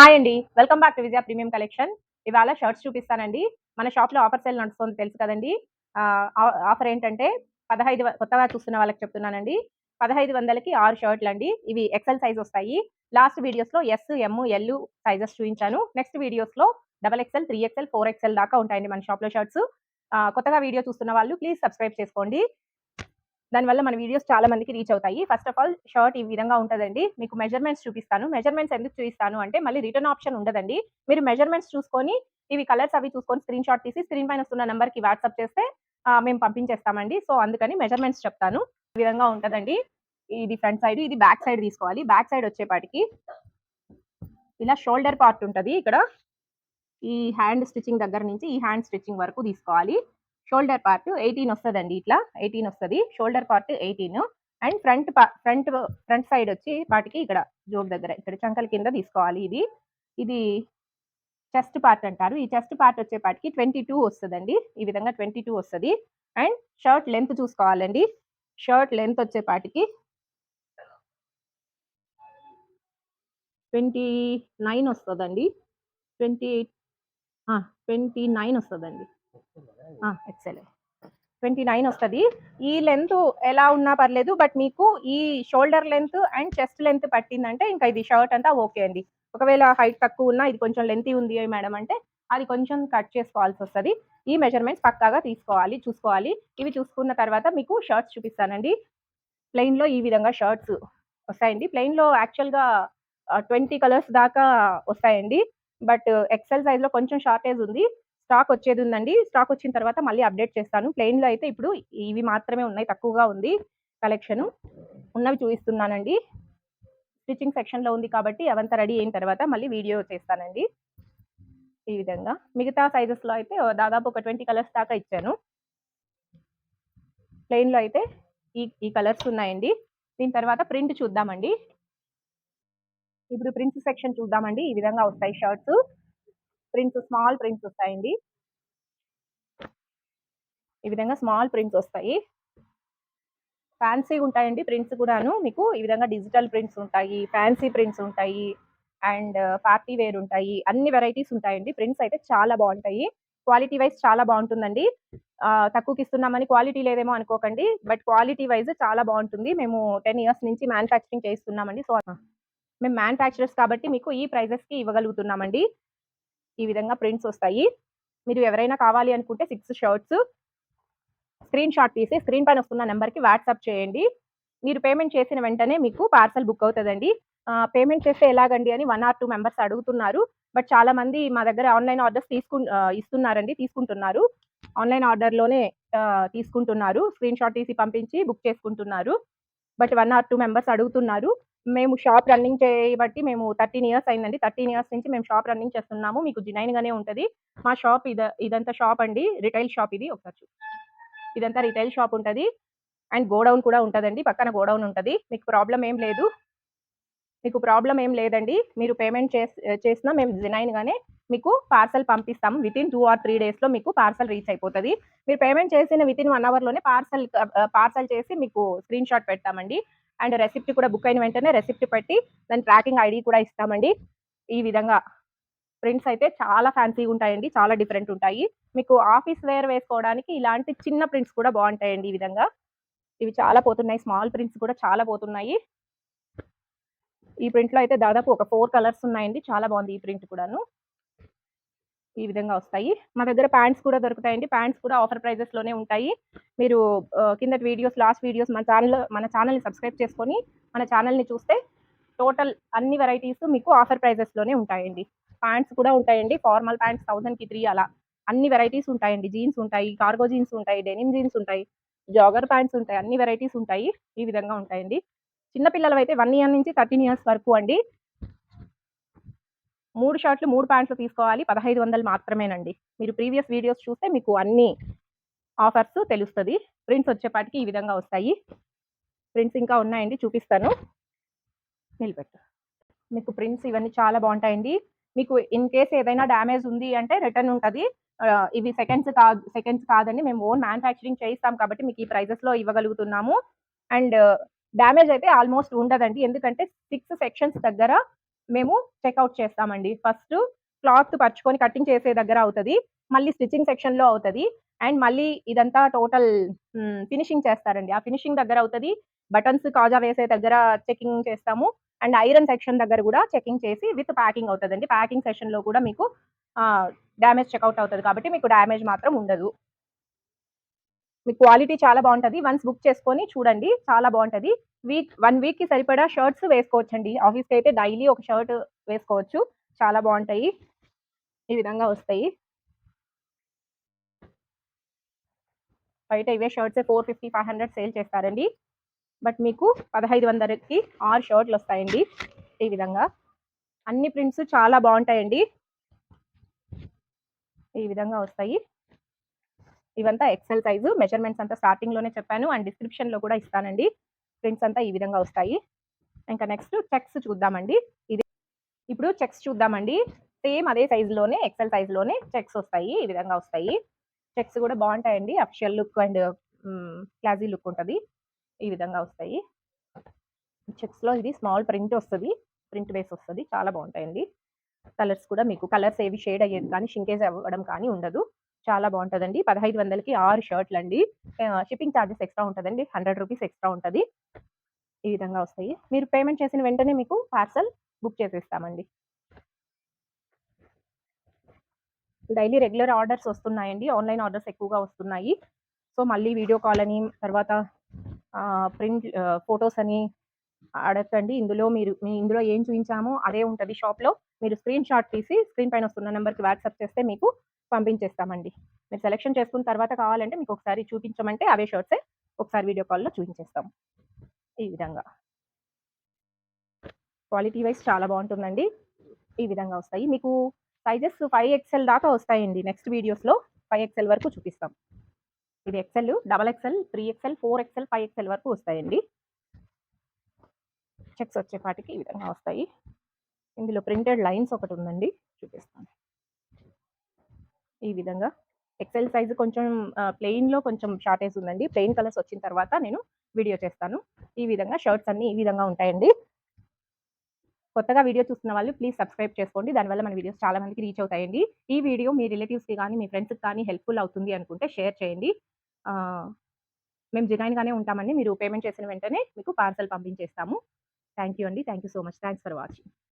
Hi అండి. Welcome back to Vijaya premium collection. ఇవాళ shirts చూపిస్తానండి. మన షాప్‌లో ఆఫర్ సేల్ నడుస్తుంది తెలుసు కదండీ! ఆఫర్ ఏంటంటే కొత్తగా చూస్తున్న వాళ్ళకి చెప్తున్నానండి. 1500కి 6 షర్ట్‌లండి. ఇవి ఎక్సెల్ సైజ్ వస్తాయి. లాస్ట్ వీడియోస్‌లో ఎస్, ఎమ్, ఎల్ సైజెస్ చూయించాను. నెక్స్ట్ వీడియోస్‌లో డబుల్ ఎక్స్ఎల్, 3 ఎక్స్ఎల్, 4 ఎక్స్ఎల్ దాకా ఉంటాయండి మన షాప్‌లో షర్ట్స్. కొత్తగా వీడియో చూస్తున్న వాళ్ళు ప్లీజ్ సబ్స్క్రైబ్ చేసుకోండి. దానివల్ల మన వీడియోస్ చాలా మందికి రీచ్ అవుతాయి. ఫస్ట్ ఆఫ్ ఆల్ షర్ట్ ఈ విధంగా ఉంటదండి. మీకు మెజర్‌మెంట్స్ చూపిస్తాను. మెజర్‌మెంట్స్ ఎందుకు చూపిస్తాను అంటే మళ్ళీ రిటర్న్ ఆప్షన్ ఉండదండి. మీరు మెజర్‌మెంట్స్ చూసుకొని ఇవి కలర్స్ అవి చూసుకొని స్క్రీన్ షాట్ తీసి స్క్రీన్ పైన వస్తున్న నంబర్‌కి వాట్సాప్ చేస్తే మేము పంపించేస్తామండి. సో, అందుకని మెజర్‌మెంట్స్ చెప్తాను. ఈ విధంగా ఉంటదండి. ఇది ఫ్రంట్ సైడ్, ఇది బ్యాక్ సైడ్ తీసుకోవాలి. బ్యాక్ సైడ్ వచ్చేపాటికి ఇలా షోల్డర్ పార్ట్ ఉంటది ఇక్కడ. ఈ హ్యాండ్ స్టిచ్చింగ్ దగ్గర నుంచి ఈ హ్యాండ్ స్టిచ్చింగ్ వరకు తీసుకోవాలి. షోల్డర్ పార్ట్ 18 వస్తదండి ఇట్లా. 18 వస్తది. Shoulder part 18 and front side వచ్చి వాటికి ఇక్కడ జోబ్ దగ్గర ఇక్కడ చంకల కింద తీసుకోవాలి ఇది. ఇది చెస్ట్ పార్ట్ అంటారు. ఈ చెస్ట్ పార్ట్ వచ్చేపాటికి 22 వస్తదండి. ఈ విధంగా 22 వస్తది. అండ్ షర్ట్ లెంత్ చూసుకోవాలండి. షర్ట్ లెంత్ వచ్చేపాటికి 29 వస్తదండి. 28 ఆ! 29 వస్తదండి. ఎక్సెల్. 29 వస్తది. ఈ లెంత్ ఎలా ఉన్నా పర్లేదు. బట్ మీకు ఈ shoulder length and chest length పట్టిందంటే ఇంకా ఇది షర్ట్ అంతా ఓకే అండి. ఒకవేళ హైట్ తక్కువ ఉన్నా ఇది కొంచెం లెంతీ ఉంది మేడం అంటే అది కొంచెం కట్ చేసుకోవాల్సొస్తది. ఈ మెజర్‌మెంట్స్ పక్కాగా తీసుకోవాలి, చూసుకోవాలి. ఇవి చూసుకున్న తర్వాత మీకు షర్ట్స్ చూపిస్తానండి. ప్లెయిన్‌లో ఈ విధంగా షర్ట్స్ వస్తాయండి. ప్లెయిన్‌లో యాక్చువల్‌గా 20 కలర్స్ దాకా వస్తాయండి. బట్ ఎక్సెల్ సైజ్‌లో కొంచెం షార్టేజ్ ఉంది. స్టాక్ వచ్చేదుందండి. స్టాక్ వచ్చిన తర్వాత మళ్ళీ అప్డేట్ చేస్తాను. ప్లెయిన్‌లో అయితే ఇప్పుడు ఇవి మాత్రమే ఉన్నాయి. తక్కువగా ఉంది కలెక్షను. ఉన్నవి చూపిస్తున్నానండి. స్టిచ్చింగ్ సెక్షన్‌లో ఉంది కాబట్టి అవంతా రెడీ అయిన తర్వాత మళ్ళీ వీడియో చేస్తానండి. ఈ విధంగా. మిగతా సైజెస్‌లో అయితే దాదాపు ఒక 20 కలర్స్ దాకా ఇచ్చాను. ప్లెయిన్‌లో అయితే ఈ కలర్స్ ఉన్నాయండి. దీని తర్వాత ప్రింట్ చూద్దామండి. ఇప్పుడు ప్రింట్స్ సెక్షన్ చూద్దామండి. ఈ విధంగా వస్తాయి షర్ట్స్. స్మాల్ ప్రింట్స్ వస్తాయండి. ఈ విధంగా స్మాల్ ప్రింట్స్ వస్తాయి. ఫ్యాన్సీగా ఉంటాయండి ప్రింట్స్ కూడాను. మీకు ఈ విధంగా డిజిటల్ ప్రింట్స్ ఉంటాయి, ఫ్యాన్సీ ప్రింట్స్ ఉంటాయి అండ్ పార్టీ వేర్ ఉంటాయి. అన్ని వెరైటీస్ ఉంటాయండి. ప్రింట్స్ అయితే చాలా బావుంటాయి. క్వాలిటీ వైస్ చాలా బావుంటుందండి. తక్కువకి ఇస్తున్నామని క్వాలిటీ లేదేమో అనుకోకండి. బట్ క్వాలిటీ వైస్ చాలా బావుంటుంది. మేము 10 ఇయర్స్ నుంచి మ్యానుఫ్యాక్చరింగ్ చేస్తున్నామండి. సో, మేము మ్యానుఫ్యాక్చరర్స్ కాబట్టి మీకు ఈ ప్రైజెస్‌కి ఇవ్వగలుగుతున్నామండి. ఈ విధంగా ప్రింట్స్ వస్తాయి. మీరు ఎవరైనా కావాలి అనుకుంటే 6 షర్ట్స్ స్క్రీన్ షాట్ తీసి స్క్రీన్ పైన వస్తున్న నంబర్‌కి వాట్సాప్ చేయండి. మీరు పేమెంట్ చేసిన వెంటనే మీకు పార్సెల్ బుక్ అవుతదండి. పేమెంట్ చేస్తే ఎలాగండి అని 1 ఆర్ 2 మెంబర్స్ అడుగుతున్నారు. బట్ చాలా మంది మా దగ్గర ఆన్‌లైన్ ఆర్డర్స్ తీసుకుంటున్నారు. ఆన్‌లైన్ ఆర్డర్‌లోనే తీసుకుంటున్నారు. స్క్రీన్ షాట్ తీసి పంపించి బుక్ చేసుకుంటున్నారు. బట్ 1 ఆర్ 2 మెంబర్స్ అడుగుతున్నారు. మేము షాప్ రన్నింగ్ చేయబట్టి మేము 13 ఇయర్స్ అయిందండి. 13 ఇయర్స్ నుంచి మేము షాప్ రన్నింగ్ చేస్తున్నాము. మీకు జెన్యూన్‌గానే ఉంటది. మా షాప్ ఇదంతా షాప్ అండి. రిటైల్ షాప్ ఇది. ఒకసారి ఇదంతా రిటైల్ షాప్ ఉంటది. అండ్ గోడౌన్ కూడా ఉంటదండి. పక్కన గోడౌన్ ఉంటది. మీకు ప్రాబ్లమ్ ఏం లేదండి. మీరు పేమెంట్ చేసినా మేము జెన్యూన్‌గానే మీకు పార్సెల్ పంపిస్తాము. వితిన్ 2 ఆర్ 3 డేస్‌లో మీకు పార్సెల్ రీచ్ అయిపోతది. మీరు పేమెంట్ చేసిన వితిన్ 1 అవర్‌లోనే పార్సెల్ చేసి మీకు స్క్రీన్ షాట్ పెడతామండి. అండ్ రెసిప్ట్ కూడా బుక్ అయిన వెంటనే రెసిప్ట్ పెట్టి దాని ట్రాకింగ్ ఐడీ కూడా ఇస్తామండి. ఈ విధంగా ప్రింట్స్ అయితే చాలా ఫ్యాన్సీగా ఉంటాయండి. చాలా డిఫరెంట్ ఉంటాయి. మీకు ఆఫీస్ వేర్ వేసుకోవడానికి ఇలాంటి చిన్న ప్రింట్స్ కూడా బావుంటాయండి ఈ విధంగా. ఇవి చాలా పోతున్నాయి. స్మాల్ ప్రింట్స్ కూడా చాలా పోతున్నాయి. ఈ ప్రింట్‌లో అయితే దాదాపు ఒక 4 కలర్స్ ఉన్నాయండి. చాలా బావుంది ఈ ప్రింట్ కూడాను. ఈ విధంగా వస్తాయి. మా దగ్గర ప్యాంట్స్ కూడా దొరుకుతాయండి. ప్యాంట్స్ కూడా ఆఫర్ ప్రైజెస్‌లోనే ఉంటాయి. మీరు కిందటి లాస్ట్ వీడియోస్ మన ఛానెల్‌ని సబ్స్క్రైబ్ చేసుకొని మన ఛానెల్‌ని చూస్తే టోటల్ అన్ని వెరైటీస్ మీకు ఆఫర్ ప్రైజెస్‌లోనే ఉంటాయండి. ప్యాంట్స్ కూడా ఉంటాయండి. ఫార్మల్ ప్యాంట్స్ 1000కి 3 అలా అన్ని వెరైటీస్ ఉంటాయండి. జీన్స్ ఉంటాయి, కార్గో జీన్స్ ఉంటాయి, డెనిమ్ జీన్స్ ఉంటాయి, జాగర్ ప్యాంట్స్ ఉంటాయి. అన్ని వెరైటీస్ ఉంటాయి. ఈ విధంగా ఉంటాయండి. చిన్న పిల్లలవైతే 1 ఇయర్ నుంచి 13 ఇయర్స్ వరకు అండి. 3 షర్ట్‌లు, 3 ప్యాంట్లు తీసుకోవాలి. 1500 మాత్రమేనండి. మీరు ప్రీవియస్ వీడియోస్ చూస్తే మీకు అన్ని ఆఫర్స్ తెలుస్తది. ప్రింట్స్ వచ్చేపాటికి ఈ విధంగా వస్తాయి. ప్రింట్స్ ఇంకా ఉన్నాయండి చూపిస్తాను. నిలబెట్టు. మీకు ప్రింట్స్ ఇవన్నీ చాలా బావుంటాయండి. మీకు ఇన్ కేస్ ఏదైనా డ్యామేజ్ ఉంది అంటే రిటర్న్ ఉంటది. ఇవి సెకండ్స్ కాదండి. మేము ఓన్ మ్యానుఫ్యాక్చరింగ్ చేయిస్తాం కాబట్టి మీకు ఈ ప్రైజెస్‌లో ఇవ్వగలుగుతున్నాము. అండ్ డ్యామేజ్ అయితే ఆల్‌మోస్ట్ ఉండదండి. ఎందుకంటే 6 సెక్షన్స్ దగ్గర మేము చెక్‌ఔట్ చేస్తామండి. ఫస్ట్ క్లాత్ పరుచుకొని కటింగ్ చేసే దగ్గర అవుతది. మళ్ళీ స్టిచ్చింగ్ సెక్షన్‌లో అవుతది. అండ్ మళ్ళీ ఇదంతా టోటల్ ఫినిషింగ్ చేస్తారండి. ఆ ఫినిషింగ్ దగ్గర అవుతది. బటన్స్, కాజా వేసే దగ్గర చెకింగ్ చేస్తాము. అండ్ ఐరన్ సెక్షన్ దగ్గర గూడా చెకింగ్ చేసి విత్ ప్యాకింగ్ అవుతదండి. ప్యాకింగ్ సెషన్‌లో కూడా మీకు డ్యామేజ్ చెకౌట్ అవుతది కాబట్టి మీకు డ్యామేజ్ మాత్రం ఉండదు. మీ క్వాలిటీ చాలా బావుంటది. వన్స్ బుక్ చేసుకొని చూడండి. చాలా బావుంటది. 1 వీక్‌కి సరిపడా షర్ట్స్ వేసుకోవచ్చండి. ఆఫీస్‌కైతే డైలీ ఒక షర్ట్ వేసుకోవచ్చు. చాలా బావుంటాయి. ఈ విధంగా వస్తాయి. బయట ఇవే షర్ట్సే 450, 500 సేల్ చేస్తారండి. బట్ మీకు 1500కి 6 షర్ట్‌లొస్తాయండి. ఈ విధంగా. అన్ని ప్రింట్స్ చాలా బావుంటాయండి. ఈ విధంగా వస్తాయి. ఇవంతా ఎక్సెల్ సైజు. మెజర్‌మెంట్స్ అంతా స్టార్టింగ్‌లోనే చెప్పాను. అండ్ డిస్క్రిప్షన్‌లో కూడా ఇస్తానండి. ప్రింట్స్ అంతా ఈ విధంగా వస్తాయి. ఇంకా నెక్స్ట్ చెక్స్ చూద్దామండి. ఇది ఇప్పుడు చెక్స్ చూద్దామండి. సేమ్ అదే సైజులోనే ఎక్సెల్ సైజులోనే చెక్స్ వస్తాయి. ఈ విధంగా వస్తాయి. చెక్స్ కూడా బావుంటాయండి. Official look and classy look ఉంటది. ఈ విధంగా వస్తాయి. చెక్స్‌లో ఇది స్మాల్ ప్రింట్ వస్తది. ప్రింట్ బేస్ వస్తది. చాలా బావుంటాయండి. కలర్స్ కూడా మీకు కలర్స్ ఏవి షేడ్ అయ్యేది కానీ, షింకేజ్ అవ్వడం కానీ ఉండదు. చాలా బావుంటదండి. 1500కి 6 షర్ట్‌లండి. షిప్పింగ్ చార్జెస్ ఎక్స్‌ట్రా ఉంటదండి. రూ. 100 ఎక్స్‌ట్రా ఉంటది. ఈ విధంగా వస్తాయి. మీరు పేమెంట్ చేసిన వెంటనే మీకు పార్సెల్ బుక్ చేసేస్తామండి. డైలీ రెగ్యులర్ ఆర్డర్స్ వస్తున్నాయండి. ఆన్‌లైన్ ఆర్డర్స్ ఎక్కువగా వస్తున్నాయి. సో, మళ్ళీ వీడియో కాల్ అని, తర్వాత ఫోటోస్ అని అడగకండి. ఇందులో ఏం చూయించామో అదే ఉంటది షాప్‌లో. మీరు స్క్రీన్ షాట్ తీసి స్క్రీన్ పైన వస్తున్న నంబర్‌కి వాట్సాప్ చేస్తే మీకు పంపించేస్తామండి. మీరు సెలక్షన్ చేసుకున్న తర్వాత కావాలంటే మీకు ఒకసారి చూపించమంటే అవే షర్ట్సే ఒకసారి వీడియో కాల్‌లో చూపించేస్తాం. ఈ విధంగా. క్వాలిటీ వైస్ చాలా బావుంటుందండి. ఈ విధంగా వస్తాయి. మీకు సైజెస్ 5 ఎక్స్‌ఎల్ దాకా వస్తాయండి. నెక్స్ట్ వీడియోస్‌లో 5 ఎక్స్‌ఎల్ వరకు చూపిస్తాం. ఇది XL, double XL, 3 XL, 4 XL, 5 XL వరకు వస్తాయండి. చెక్స్ వచ్చేపాటికి ఈ విధంగా వస్తాయి. ఇందులో ప్రింటెడ్ లైన్స్ ఒకటుందండి. చూపిస్తాను. ఈ విధంగా ఎక్సెల్ సైజ్ కొంచెం ప్లెయిన్‌లో కొంచెం షార్టేజ్ ఉందండి. ప్లెయిన్ కలర్స్ వచ్చిన తర్వాత నేను వీడియో చేస్తాను. ఈ విధంగా షర్ట్స్ అన్నీ ఈ విధంగా ఉంటాయండి. కొత్తగా వీడియో చూస్తున్న వాళ్ళు ప్లీజ్ సబ్స్క్రైబ్ చేసుకోండి. దానివల్ల మన వీడియోస్ చాలా మందికి రీచ్ అవుతాయండి. ఈ వీడియో మీ రిలేటివ్స్‌కి గానీ, మీ ఫ్రెండ్స్‌కి కానీ హెల్ప్‌ఫుల్ అవుతుంది అనుకుంటే షేర్ చేయండి. ఆహ్, మేము జెన్యూన్‌గానే ఉంటామండి. మీరు పేమెంట్ చేసిన వెంటనే మీకు పార్సెల్ పంపించేస్తాము. థాంక్ యూ అండి. Thank you so much. Thanks for watching.